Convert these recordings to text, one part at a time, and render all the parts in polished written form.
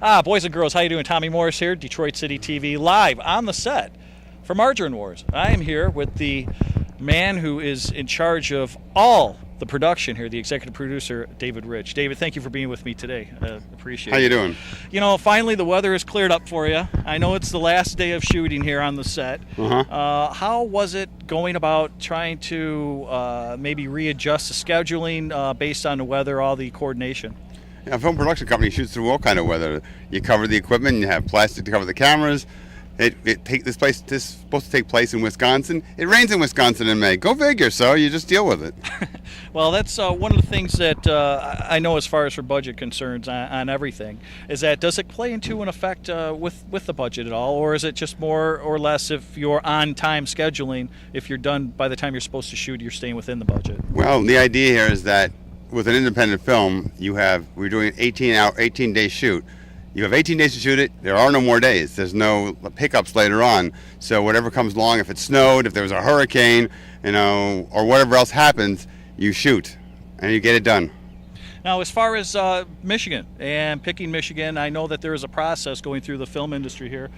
Boys and girls, how you doing? Tommy Morris here, Detroit City TV, live on the set for Margarine Wars. I am here with the man who is in charge of all the production here, the executive producer, David Rich. David, thank you for being with me today. Appreciate it. How you doing? You know, finally the weather has cleared up for you. I know it's the last day of shooting here on the set. How was it going about trying to maybe readjust the scheduling based on the weather, all the coordination? Yeah, a film production company shoots through all kind of weather. You cover the equipment, you have plastic to cover the cameras. This is supposed to take place in Wisconsin. It rains in Wisconsin in May. Go figure, so you just deal with it. Well, that's one of the things that I know as far as for budget concerns on everything, is that does it play into an effect with the budget at all, or is it just more or less if you're on time scheduling, if you're done by the time you're supposed to shoot, you're staying within the budget? Well, the idea here is that with an independent film, we're doing an 18-day shoot. You have 18 days to shoot it. There are no more days. There's no pickups later on. So whatever comes along, if it snowed, if there was a hurricane, or whatever else happens, you shoot and you get it done. Now, as far as Michigan and picking Michigan, I know that there is a process going through the film industry here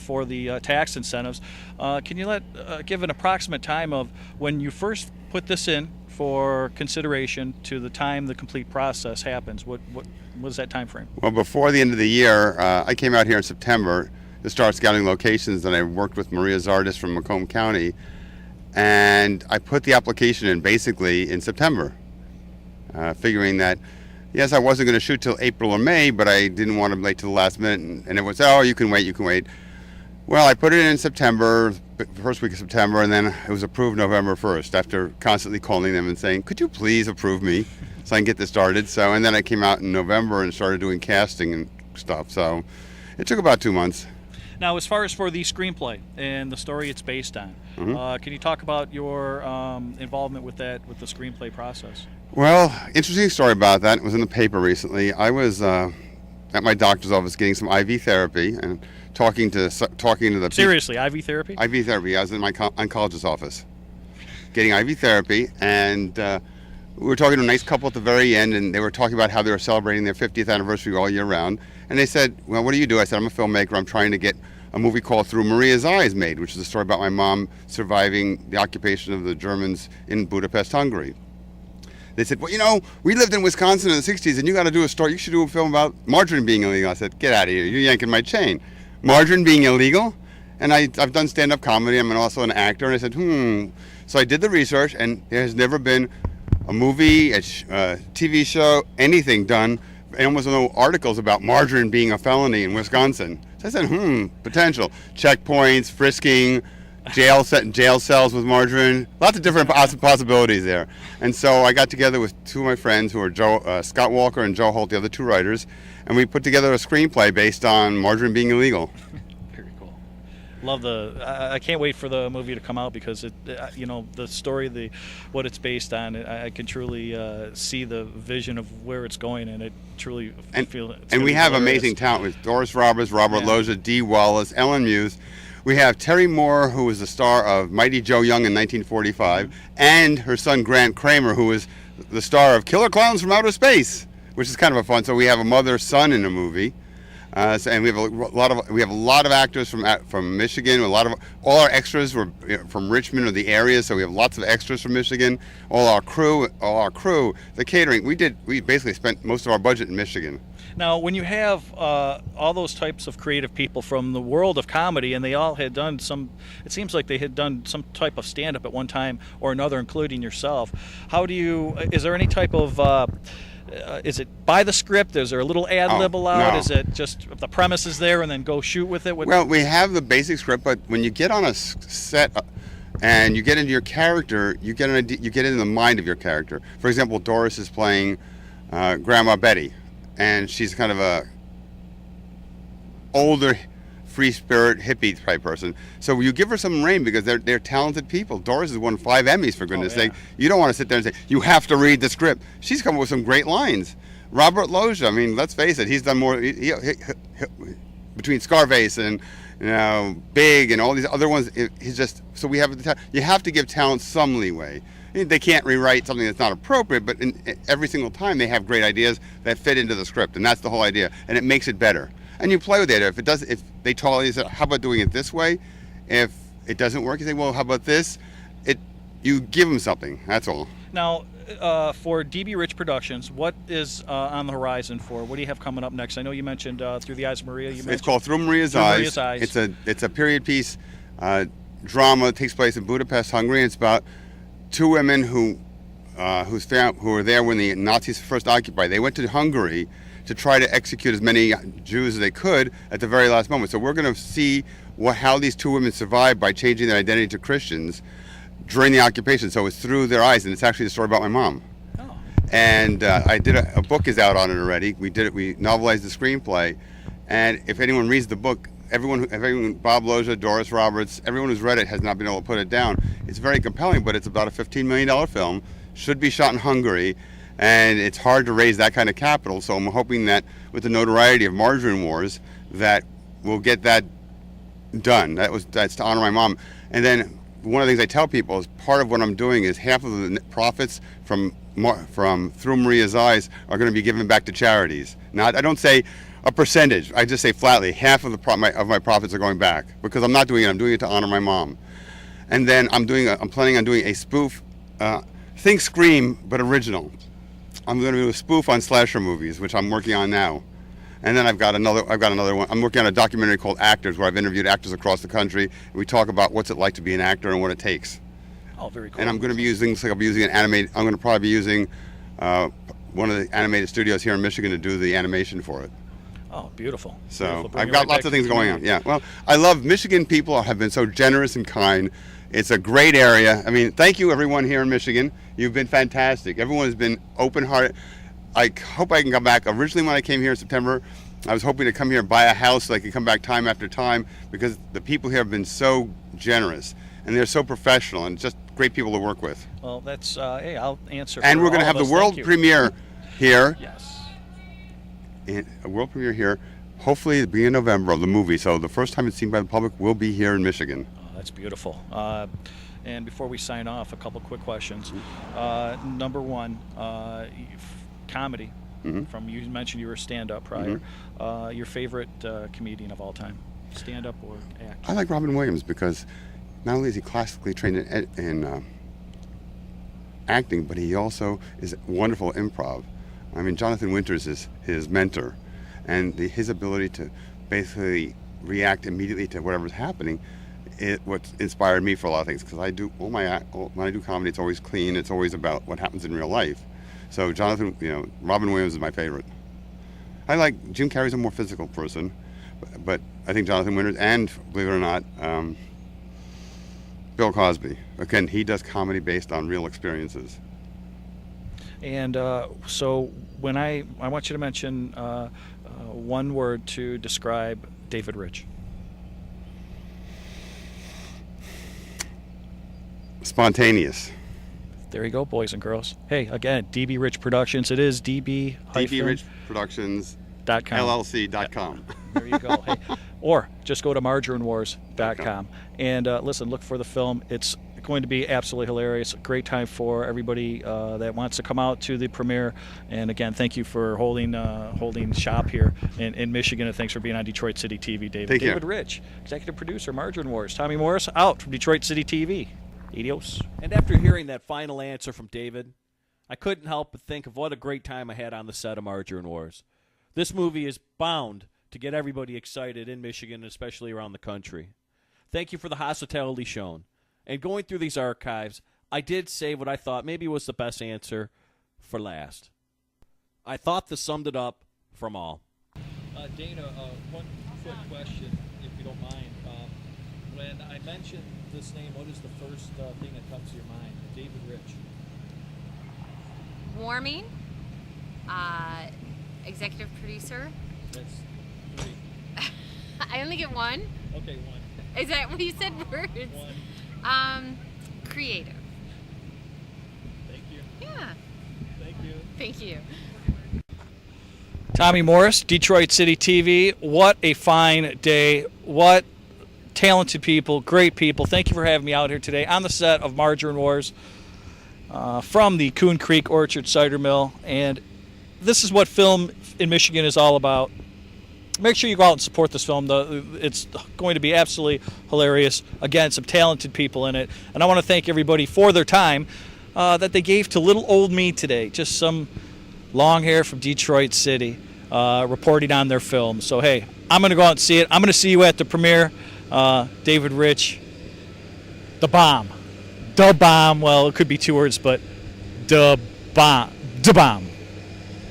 for the tax incentives. Can you give an approximate time of when you first put this in for consideration to the time the complete process happens? What was that time frame? Well, before the end of the year, I came out here in September to start scouting locations, and I worked with Maria Zardis from Macomb County, and I put the application in basically in September, figuring that, yes, I wasn't going to shoot till April or May, but I didn't want to wait till the last minute, and it was, oh, you can wait. Well, I put it in September, the first week of September, and then it was approved November 1st after constantly calling them and saying, could you please approve me so I can get this started? So, and then I came out in November and started doing casting and stuff. So it took about 2 months. Now, as far as for the screenplay and the story it's based on, can you talk about your involvement with the screenplay process? Well, interesting story about that. It was in the paper recently. I was at my doctor's office getting some IV therapy and talking to the Seriously, IV therapy? IV therapy. I was in my oncologist's office getting IV therapy, and we were talking to a nice couple at the very end, and they were talking about how they were celebrating their 50th anniversary all year round. And they said, well, what do you do? I said, I'm a filmmaker. I'm trying to get a movie called Through Maria's Eyes made, which is a story about my mom surviving the occupation of the Germans in Budapest, Hungary. They said, well, we lived in Wisconsin in the 60s, and you got to do a story. You should do a film about margarine being illegal. I said, get out of here. You're yanking my chain. Margarine being illegal? And I've done stand-up comedy. I'm also an actor. And I said, So I did the research, and there has never been a movie, a TV show, anything done, and almost no articles about margarine being a felony in Wisconsin. So I said, potential. Checkpoints, frisking, jail cells with margarine, lots of different possibilities there. And so I got together with two of my friends who are Scott Walker and Joe Holt, the other two writers, and we put together a screenplay based on margarine being illegal. Very cool. Love I can't wait for the movie to come out because the story, what it's based on, I can truly see the vision of where it's going, and it truly feel. And we have amazing talent with Doris Roberts, Robert Loggia, Dee Wallace, Ellen Muse. We have Terry Moore, who was the star of Mighty Joe Young in 1945, and her son Grant Kramer, who was the star of Killer Clowns from Outer Space, which is kind of a fun. So we have a mother-son in the movie, and we have a lot of actors from Michigan. All our extras were from Richmond or the area, so we have lots of extras from Michigan. All our crew, the catering. We basically spent most of our budget in Michigan. Now, when you have all those types of creative people from the world of comedy, and they all had done it seems like they had done some type of stand-up at one time or another, including yourself. Is there any type of, is it by the script? Is there a little ad-lib allowed? No. Is it just the premise is there and then go shoot with it? Well, we have the basic script, but when you get on a set and you get into your character, you get in the mind of your character. For example, Doris is playing Grandma Betty, and she's kind of a older, free spirit, hippie type person. So you give her some rein because they're talented people. Doris has won 5 Emmys, for goodness sake. You don't want to sit there and say, you have to read the script. She's come up with some great lines. Robert Loggia, I mean, let's face it, he's done more, between Scarface and Big and all these other ones, he's just, so we have, you have to give talent some leeway. They can't rewrite something that's not appropriate, but every single time they have great ideas that fit into the script, and that's the whole idea, and it makes it better. and you play with it. If they totally say, how about doing it this way? If it doesn't work, you say, well, how about this? You give them something. That's all. Now, for DB Rich Productions, what is on the horizon for? What do you have coming up next? I know you mentioned Through the Eyes of Maria. It's called Through Maria's Eyes. It's a period piece drama. It takes place in Budapest, Hungary. It's about two women who were there when the Nazis first occupied. They went to Hungary to try to execute as many Jews as they could at the very last moment. So we're going to see how these two women survived by changing their identity to Christians during the occupation. So it's through their eyes, and it's actually a story about my mom. Oh. And I did a book is out on it already. We novelized the screenplay, and if anyone reads the book, everyone, Bob Loja, Doris Roberts, everyone who's read it has not been able to put it down. It's very compelling, but it's about a $15 million film, should be shot in Hungary, and it's hard to raise that kind of capital. So I'm hoping that with the notoriety of Margarine Wars, that we'll get that done. That's to honor my mom. And then one of the things I tell people is part of what I'm doing is half of the profits from Through Maria's Eyes are going to be given back to charities. Now, I don't say a percentage. I just say flatly half of my profits are going back, because I'm not doing it. I'm doing it to honor my mom. And then I'm planning on doing a spoof. Think Scream, but original. I'm going to do a spoof on slasher movies, which I'm working on now. And then I've got another one. I'm working on a documentary called Actors, where I've interviewed actors across the country, and we talk about what's it like to be an actor and what it takes. Oh, very cool. And I'm going to be using an animated. I'm going to probably be using one of the animated studios here in Michigan to do the animation for it. Oh, beautiful. So beautiful. I've got lots of things going on. Yeah. Well, I love Michigan. People have been so generous and kind. It's a great area. I mean, thank you everyone here in Michigan. You've been fantastic. Everyone has been open-hearted. I hope I can come back. Originally, when I came here in September, I was hoping to come here and buy a house so I could come back time after time, because the people here have been so generous and they're so professional and just great people to work with. Well, that's hey, I'll answer. And we're going to have the world premiere here. Yes. A world premiere here, hopefully at the beginning of November, of the movie. So the first time it's seen by the public will be here in Michigan. Oh, that's beautiful. And before we sign off, a couple quick questions. Number one, comedy. From you mentioned you were a stand-up prior. Your favorite comedian of all time, stand-up or act? I like Robin Williams, because not only is he classically trained in acting, but he also is wonderful improv. I mean, Jonathan Winters is his mentor, and his ability to basically react immediately to whatever's happening is what inspired me for a lot of things. Because when I do comedy, it's always clean. It's always about what happens in real life. So Robin Williams is my favorite. I like Jim Carrey's a more physical person, but I think Jonathan Winters, and believe it or not, Bill Cosby. Again, he does comedy based on real experiences. And so when I want you to mention one word to describe David Rich. Spontaneous. There you go, boys and girls. Hey, again, DB Rich Productions. It is dbrichproductions.com. LLC.com. There you go. Hey, or just go to margarinewars.com. And listen, look for the film. It's going to be absolutely hilarious. A great time for everybody that wants to come out to the premiere. And again, thank you for holding shop here in Michigan. And thanks for being on Detroit City TV, David. Thank you. David Rich, executive producer, Margarine Wars. Tommy Morris, out from Detroit City TV. Adios. And after hearing that final answer from David, I couldn't help but think of what a great time I had on the set of Margarine Wars. This movie is bound to get everybody excited in Michigan, especially around the country. Thank you for the hospitality shown. And going through these archives, I did say what I thought maybe was the best answer for last. I thought this summed it up from all. Dana, one quick question, if you don't mind. When I mentioned this name, what is the first thing that comes to your mind? David Rich. Warming, executive producer. That's three. I only get one. Okay, one. Is that what you said? Words. One. Creative. Thank you. Yeah. Thank you. Thank you. Tommy Morris, Detroit City TV. What a fine day. What talented people, great people. Thank you for having me out here today on the set of Margarine Wars from the Coon Creek Orchard Cider Mill. And this is what film in Michigan is all about. make sure you go out and support this film. It's going to be absolutely hilarious. Again, some talented people in it. And I want to thank everybody for their time that they gave to little old me today. Just some long hair from Detroit City reporting on their film. So, hey, I'm going to go out and see it. I'm going to see you at the premiere. David Rich, the bomb. The bomb. Well, it could be two words, but the bomb. The bomb.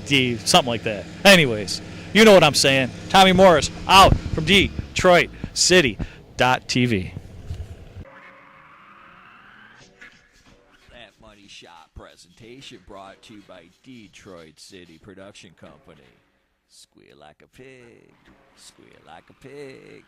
Something like that. Anyways, you know what I'm saying. Tommy Morris out from Detroit City.tv. That Money Shot presentation brought to you by Detroit City Production Company. Squeal like a pig. Squeal like a pig.